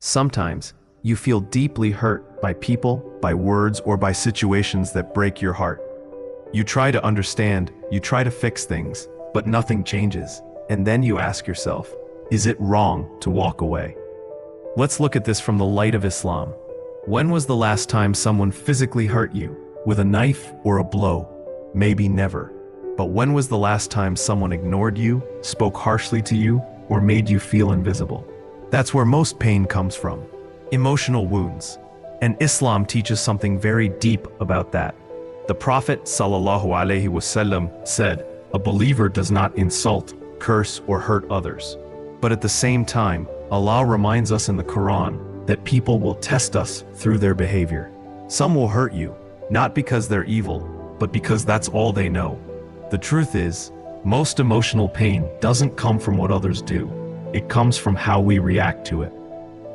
Sometimes, you feel deeply hurt by people, by words, or by situations that break your heart. You try to understand, you try to fix things, but nothing changes. And then you ask yourself, is it wrong to walk away? Let's look at this from the light of Islam. When was the last time someone physically hurt you, with a knife or a blow? Maybe never. But when was the last time someone ignored you, spoke harshly to you, or made you feel invisible? That's where most pain comes from. Emotional wounds. And Islam teaches something very deep about that. The Prophet ﷺ said, "A believer does not insult, curse, or hurt others." But at the same time, Allah reminds us in the Quran that people will test us through their behavior. Some will hurt you, not because they're evil, but because that's all they know. The truth is, most emotional pain doesn't come from what others do. It comes from how we react to it.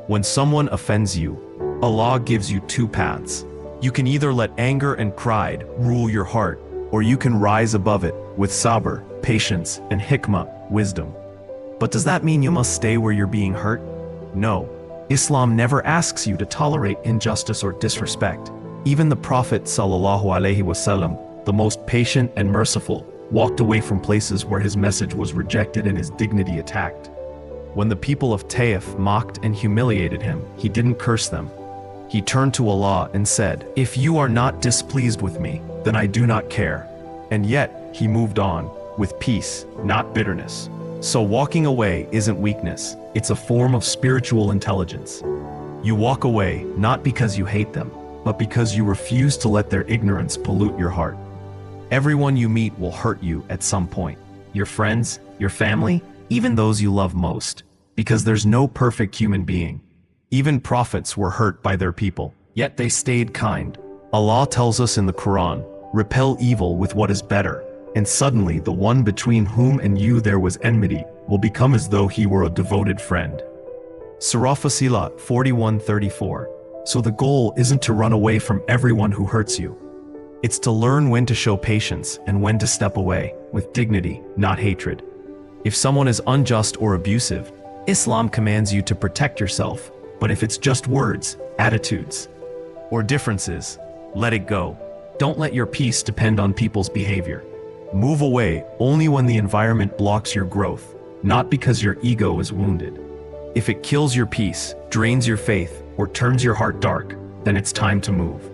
When someone offends you, Allah gives you two paths. You can either let anger and pride rule your heart, or you can rise above it with sabr, patience, and hikmah, wisdom. But does that mean you must stay where you're being hurt? No. Islam never asks you to tolerate injustice or disrespect. Even the Prophet ﷺ, the most patient and merciful, walked away from places where his message was rejected and his dignity attacked. When the people of Taif mocked and humiliated him, he didn't curse them. He turned to Allah and said, "If you are not displeased with me, then I do not care." And yet, he moved on, with peace, not bitterness. So walking away isn't weakness, it's a form of spiritual intelligence. You walk away not because you hate them, but because you refuse to let their ignorance pollute your heart. Everyone you meet will hurt you at some point. Your friends, your family, even those you love most. Because there's no perfect human being. Even prophets were hurt by their people, yet they stayed kind. Allah tells us in the Quran, "Repel evil with what is better, and suddenly the one between whom and you there was enmity will become as though he were a devoted friend." Surah Fussilat 41:34. So the goal isn't to run away from everyone who hurts you. It's to learn when to show patience and when to step away, with dignity, not hatred. If someone is unjust or abusive, Islam commands you to protect yourself, but if it's just words, attitudes, or differences, let it go. Don't let your peace depend on people's behavior. Move away only when the environment blocks your growth, not because your ego is wounded. If it kills your peace, drains your faith, or turns your heart dark, then it's time to move.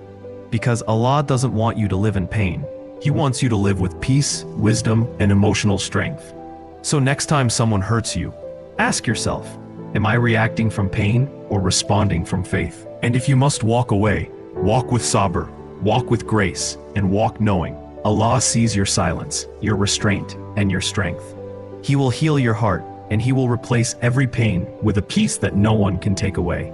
Because Allah doesn't want you to live in pain. He wants you to live with peace, wisdom, and emotional strength. So next time someone hurts you, ask yourself, am I reacting from pain or responding from faith? And if you must walk away, walk with sabr, walk with grace, and walk knowing Allah sees your silence, your restraint, and your strength. He will heal your heart, and He will replace every pain with a peace that no one can take away.